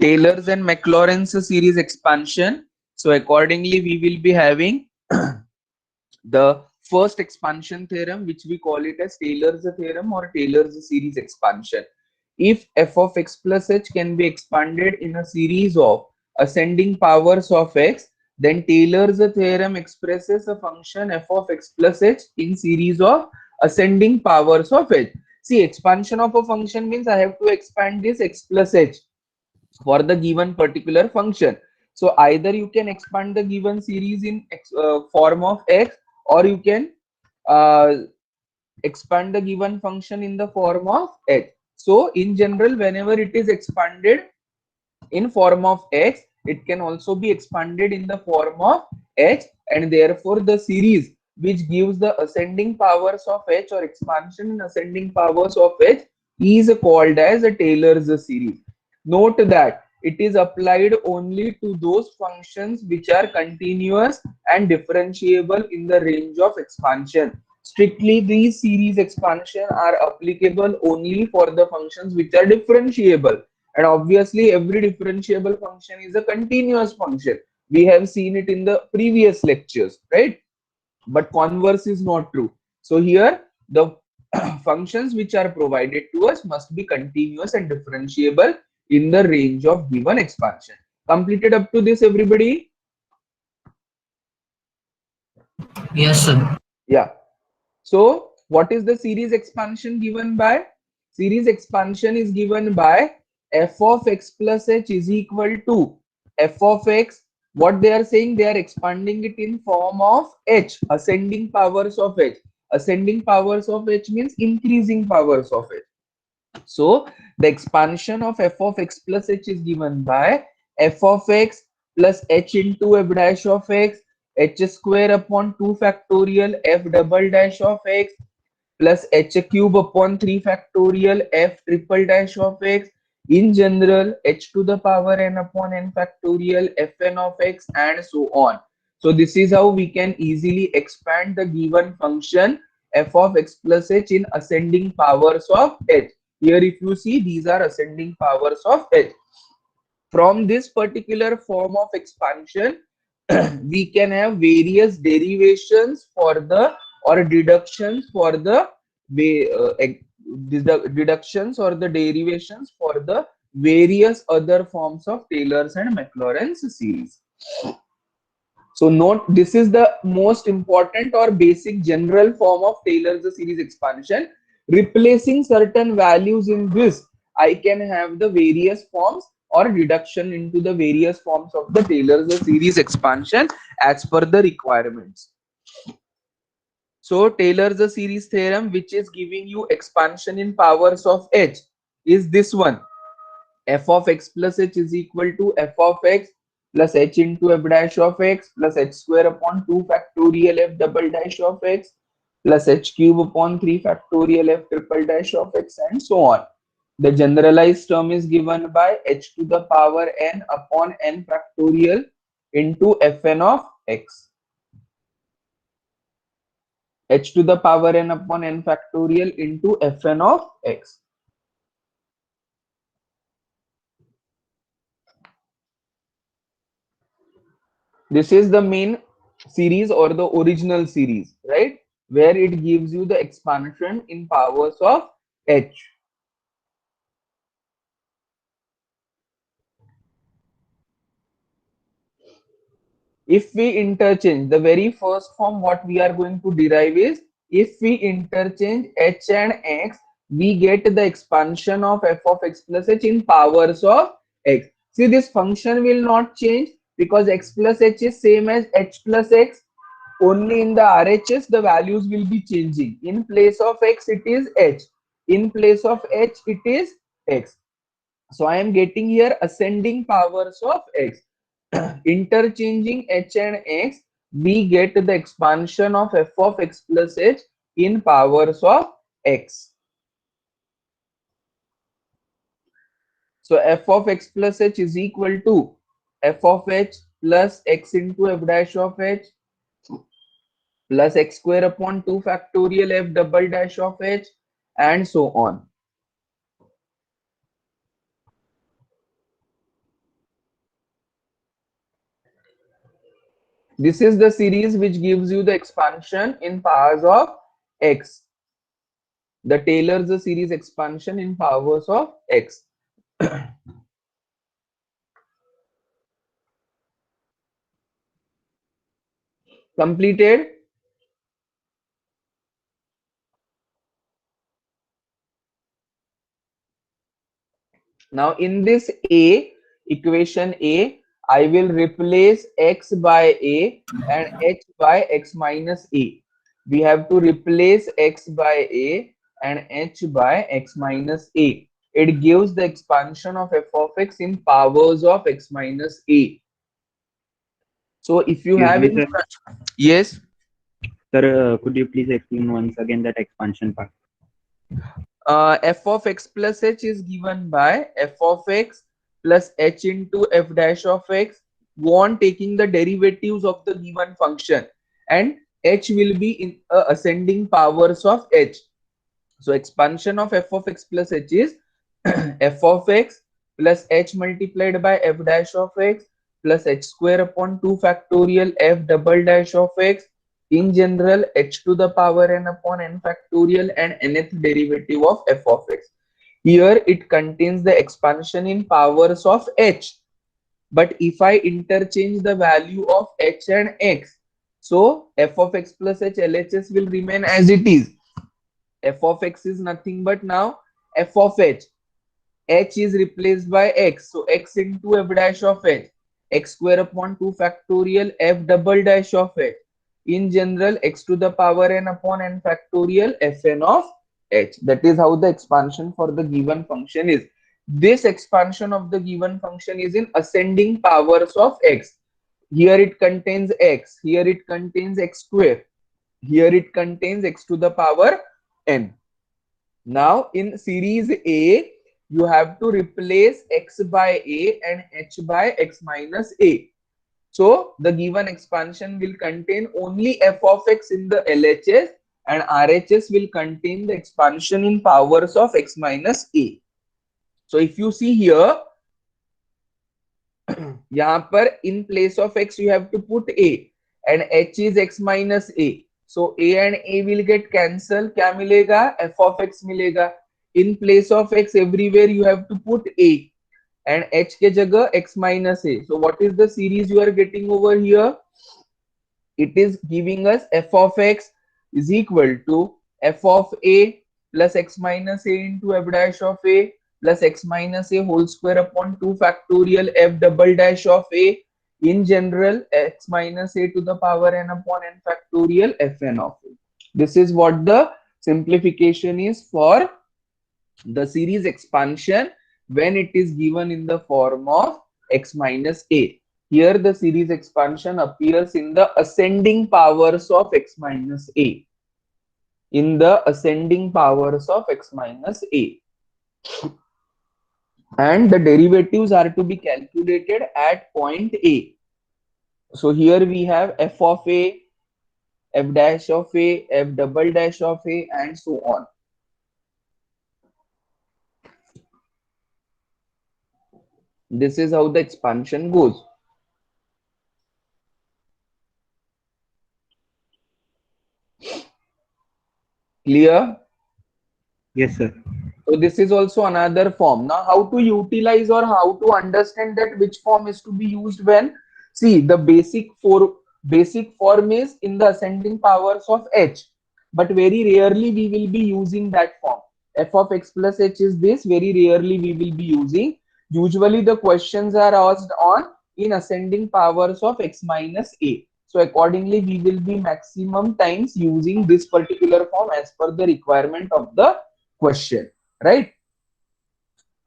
Taylor's and Maclaurin's series expansion. So accordingly, we will be having the first expansion theorem, which we call it as Taylor's theorem or Taylor's series expansion. If f of x plus h can be expanded in a series of ascending powers of x, then Taylor's theorem expresses a function f of x plus h in series of ascending powers of h. See, expansion of a function means I have to expand this x plus h for the given particular function. So either you can expand the given series in form of x, or you can uh, expand the given function in the form of h. So in general, whenever it is expanded in form of x, it can also be expanded in the form of h, and therefore the series which gives the ascending powers of h or expansion in ascending powers of h is called as a Taylor's series. Note that it is applied only to those functions which are continuous and differentiable in the range of expansion. Strictly, these series expansion are applicable only for the functions which are differentiable, and obviously every differentiable function is a continuous function. We have seen it in the previous lectures, right? But converse is not true. So here the functions which are provided to us must be continuous and differentiable in the range of given expansion. Completed up to this, everybody? Yes, sir. Yeah. So what is the series expansion given by? Series expansion is given by f of x plus h is equal to f of x. What they are saying, they are expanding it in form of h, ascending powers of h. Ascending powers of h means increasing powers of h. So the expansion of f of x plus h is given by f of x plus h into f dash of x, h square upon 2 factorial f double dash of x plus h cube upon 3 factorial f triple dash of x. In general, h to the power n upon n factorial fn of x, and so on. So this is how we can easily expand the given function f of x plus h in ascending powers of h. Here if you see, these are ascending powers of h. From this particular form of expansion, we can have various derivations for the, or deductions for the way, deductions or the derivations for the various other forms of Taylor's and Maclaurin's series. So note, this is the most important or basic general form of Taylor's series expansion. Replacing certain values in this, I can have the various forms or reduction into the various forms of the Taylor's series expansion as per the requirements. So Taylor's series theorem, which is giving you expansion in powers of h, is this one. F of x plus h is equal to f of x plus h into f dash of x plus h square upon 2 factorial f double dash of x plus h cube upon 3 factorial f triple dash of x, and so on. The generalized term is given by h to the power n upon n factorial into fn of x. H to the power n upon n factorial into fn of x. This is the main series or the original series, right? Where it gives you the expansion in powers of h. If we interchange the very first form, what we are going to derive is, if we interchange h and x, we get the expansion of f of x plus h in powers of x. See, this function will not change because x plus h is same as h plus x. Only in the RHS the values will be changing. In place of x it is h, in place of h it is x. So I am getting here ascending powers of x. Interchanging h and x, we get the expansion of f of x plus h in powers of x. So f of x plus h is equal to f of h plus x into f dash of h plus x square upon 2 factorial f double dash of h, and so on. This is the series which gives you the expansion in powers of x. The Taylor's series expansion in powers of x. Completed. Now in this A, equation A, I will replace x by A and h by x minus A. We have to replace x by A and h by x minus A. It gives the expansion of f of x in powers of x minus A. So if you Excuse have me, in sir. yes, Sir, could you please explain once again that expansion part? f of x plus h is given by f of x plus h into f dash of x. Go on taking the derivatives of the given function, and h will be in ascending powers of h. So expansion of f of x plus h is f of x plus h multiplied by f dash of x plus h square upon 2 factorial f double dash of x, in general h to the power n upon n factorial and nth derivative of f of x. Here it contains the expansion in powers of h, but if I interchange the value of h and x, so f of x plus h LHS will remain as it is. F of x is nothing but now f of h. H is replaced by x, so x into f dash of h, x square upon 2 factorial f double dash of h, in general x to the power n upon n factorial fn of h. That is how the expansion for the given function is. This expansion of the given function is in ascending powers of x. Here it contains x, here it contains x square, here it contains x to the power n. Now in series A, you have to replace x by a and h by x minus a. So the given expansion will contain only f of x in the LHS, and RHS will contain the expansion in powers of x minus a. So if you see here, यहाँ पर in place of x you have to put a and h is x minus a. So a and a will get cancelled. क्या मिलेगा? f of x मिलेगा. In place of x everywhere you have to put a and h के जगह x minus a. So what is the series you are getting over here? It is giving us f of x is equal to f of a plus x minus a into f dash of a plus x minus a whole square upon 2 factorial f double dash of a, in general x minus a to the power n upon n factorial fn of a. This is what the simplification is for the series expansion when it is given in the form of x minus a. Here the series expansion appears in the ascending powers of x minus a. In the ascending powers of x minus a. And the derivatives are to be calculated at point A. So here we have f of a, f dash of a, f double dash of a, and so on. This is how the expansion goes. Clear? Yes, sir. So this is also another form. Now how to utilize or how to understand that which form is to be used when? See, the basic form is in the ascending powers of h, but very rarely we will be using that form. F of x plus h is this, very rarely we will be using. Usually the questions are asked on in ascending powers of x minus a. So accordingly we will be maximum times using this particular form as per the requirement of the question, right?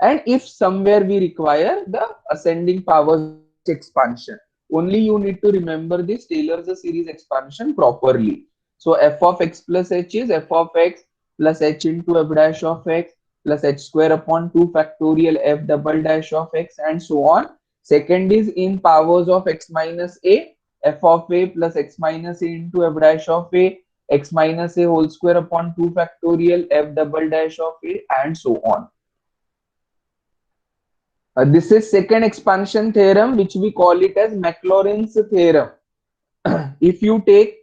And if somewhere we require the ascending powers expansion, only you need to remember this Taylor's series expansion properly. So f of x plus h is f of x plus h into f dash of x plus h square upon 2 factorial f double dash of x, and so on. Second is in powers of x minus a, f of a plus x minus a into f dash of a, x minus a whole square upon 2 factorial f double dash of a, and so on. This is second expansion theorem, which we call it as Maclaurin's theorem. if you take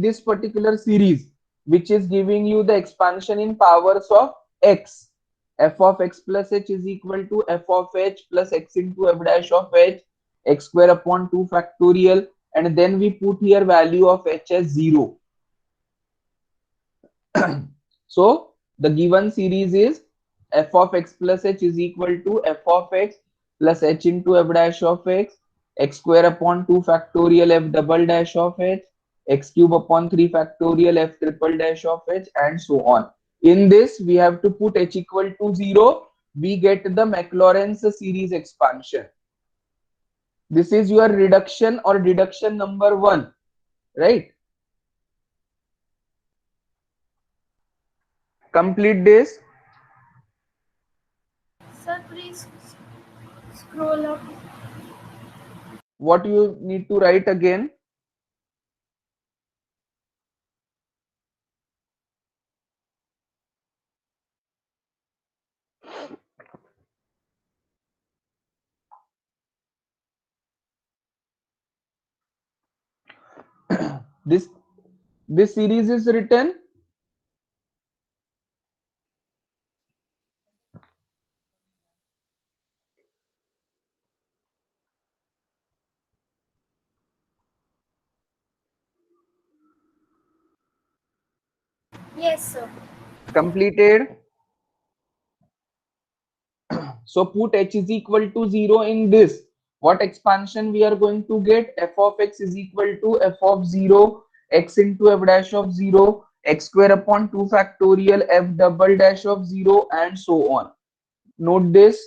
this particular series which is giving you the expansion in powers of x, f of x plus h is equal to f of h plus x into f dash of h, x square upon 2 factorial, and then we put here value of h as 0. So the given series is f of x plus h is equal to f of x plus h into f dash of x square upon 2 factorial f double dash of h, x cube upon 3 factorial f triple dash of h, and so on. In this, we have to put h equal to 0. We get the Maclaurin's series expansion. This is your reduction or deduction number 1, right? Complete this. Sir, please scroll up. What you need to write again? this this series is written. Yes, sir. Completed. So put h is equal to 0 in this. What expansion we are going to get? F of x is equal to f of 0 x into f dash of 0 x square upon 2 factorial f double dash of 0, and so on. Note this.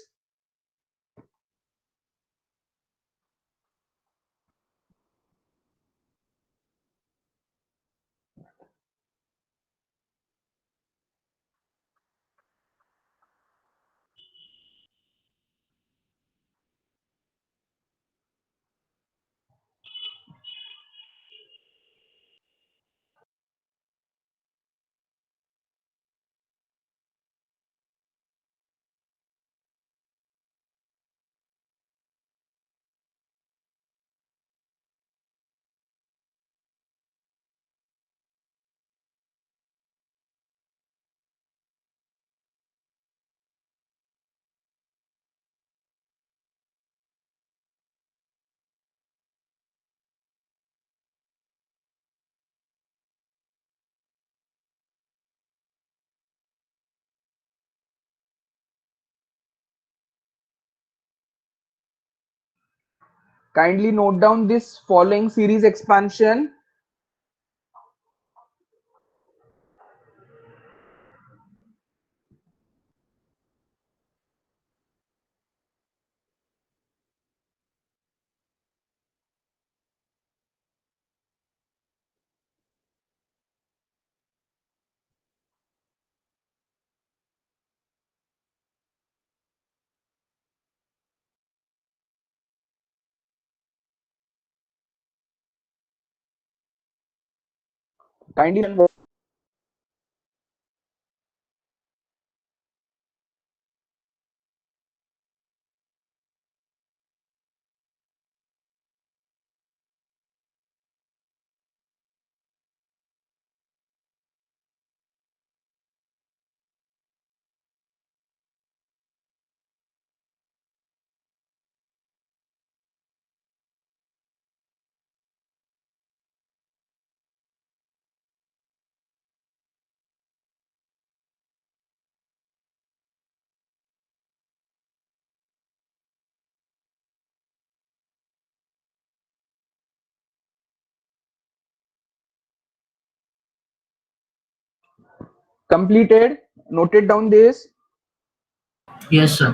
Kindly note down this following series expansion. Kindly completed. Noted down this. Yes, sir.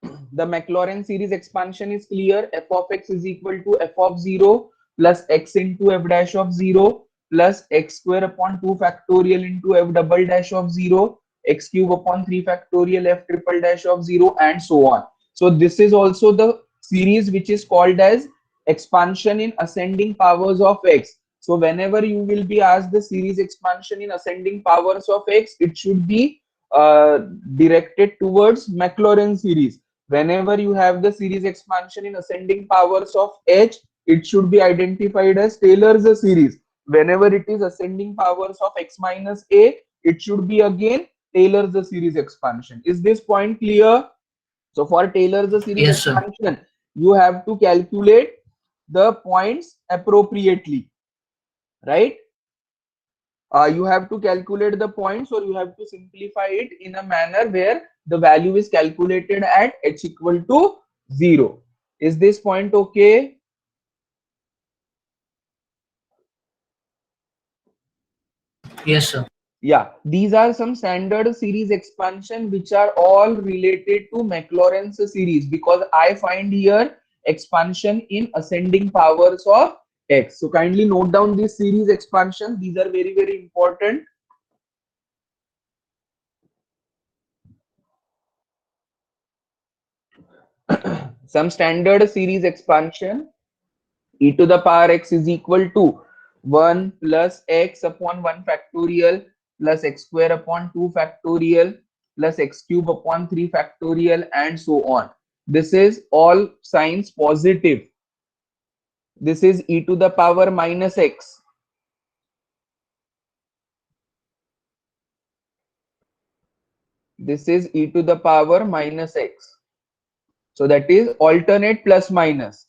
The Maclaurin series expansion is clear. F of x is equal to f of 0 plus x into f dash of 0 plus x square upon 2 factorial into f double dash of 0, x cube upon 3 factorial f triple dash of 0, and so on. So this is also the series which is called as expansion in ascending powers of x. So whenever you will be asked the series expansion in ascending powers of x, it should be directed towards Maclaurin series. Whenever you have the series expansion in ascending powers of h, it should be identified as Taylor's series. Whenever it is ascending powers of x minus a, it should be again Taylor's series expansion. Is this point clear? So for Taylor's series Yes, sir. expansion, you have to calculate the points appropriately, right? You have to calculate the points, or you have to simplify it in a manner where the value is calculated at h equal to 0. Is this point okay? Yes, sir. Yeah, these are some standard series expansion which are all related to Maclaurin's series, because I find here expansion in ascending powers of x. So kindly note down this series expansion. These are very, very important. Some standard series expansion. E to the power x is equal to 1 plus x upon 1 factorial plus x square upon 2 factorial plus x cube upon 3 factorial and so on. This is all signs positive. This is e to the power minus x. This is e to the power minus x. So that is alternate plus minus.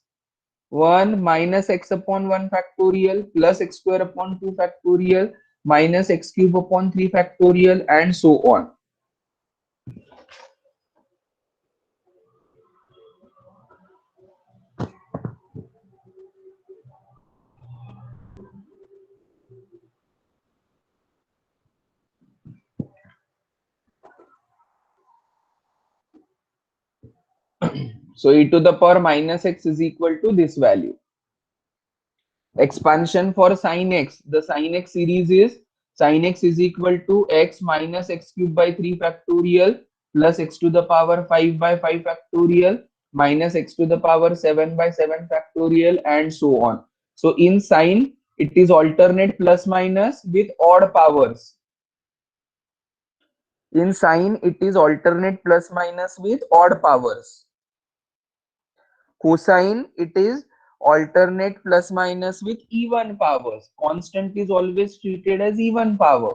1 minus x upon 1 factorial plus x square upon 2 factorial minus x cube upon 3 factorial and so on. So e to the power minus x is equal to this value. Expansion for sin x. The sin x series is sin x is equal to x minus x cube by 3 factorial plus x to the power 5 by 5 factorial minus x to the power 7 by 7 factorial and so on. So in sin, it is alternate plus minus with odd powers. In sin, it is alternate plus minus with odd powers. Cosine, it is alternate plus minus with even powers. Constant is always treated as even power.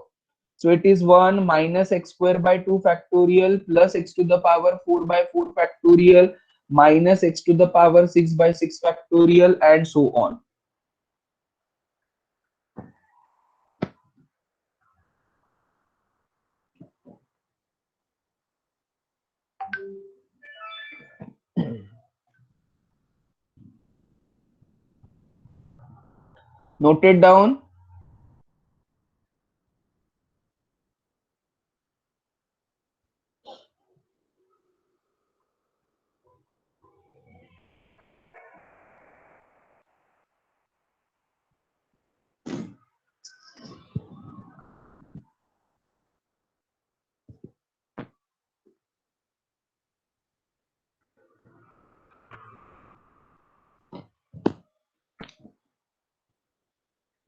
So it is 1 minus x square by 2 factorial plus x to the power 4 by 4 factorial minus x to the power 6 by 6 factorial and so on. Note it down.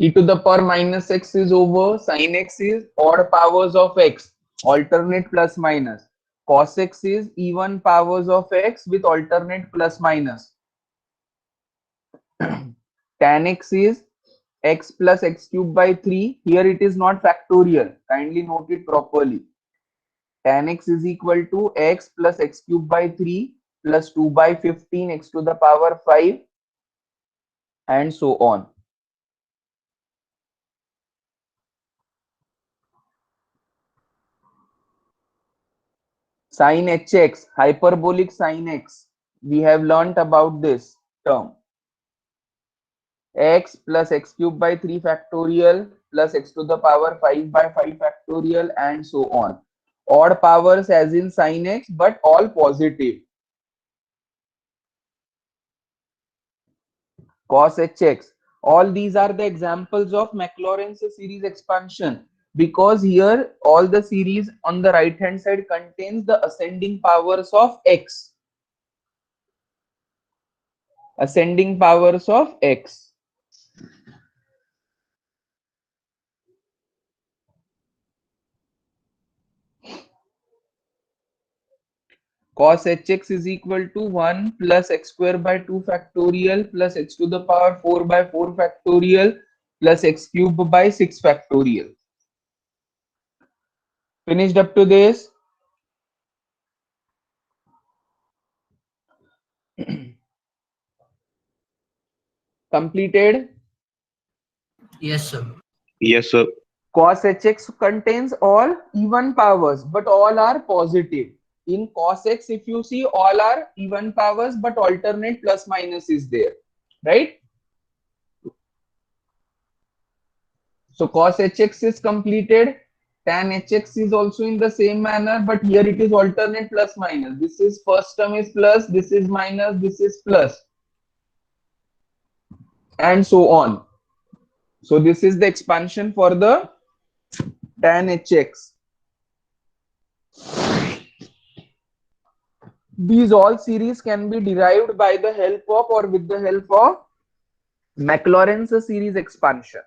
E to the power minus x is over. Sin x is odd powers of x, alternate plus minus. Cos x is even powers of x with alternate plus minus. Tan x is x plus x cube by 3. Here it is not factorial. Kindly note it properly. Tan x is equal to x plus x cube by 3 plus 2 by 15 x to the power 5 and so on. Sin hx, hyperbolic sin x. We have learnt about this term. X plus x cube by 3 factorial plus x to the power 5 by 5 factorial and so on. Odd powers as in sin x, but all positive. Cos hx. All these are the examples of Maclaurin's series expansion, because here all the series on the right hand side contains the ascending powers of x. Ascending powers of x. cos hx is equal to 1 plus x square by 2 factorial plus x to the power 4 by 4 factorial plus x cube by 6 factorial. Finished up to this? Completed? Yes, sir. Yes, sir. Cos hx contains all even powers, but all are positive. In cos x, if you see, all are even powers, but alternate plus minus is there, right? So cos hx is completed. Tan hx is also in the same manner, but here it is alternate plus minus. This is first term is plus, this is minus, this is plus, and so on. So this is the expansion for the tan hx. These all series can be derived by the help of or with the help of Maclaurin's series expansion.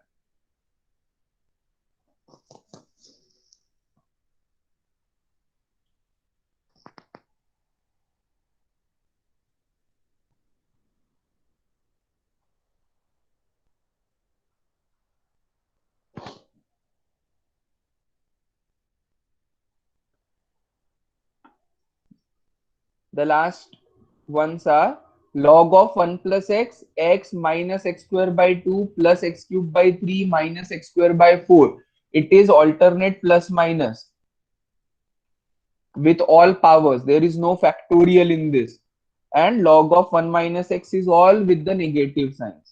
The last ones are log of 1 plus x, x minus x square by 2 plus x cube by 3 minus x square by 4. It is alternate plus minus with all powers. There is no factorial in this. And log of 1 minus x is all with the negative sign.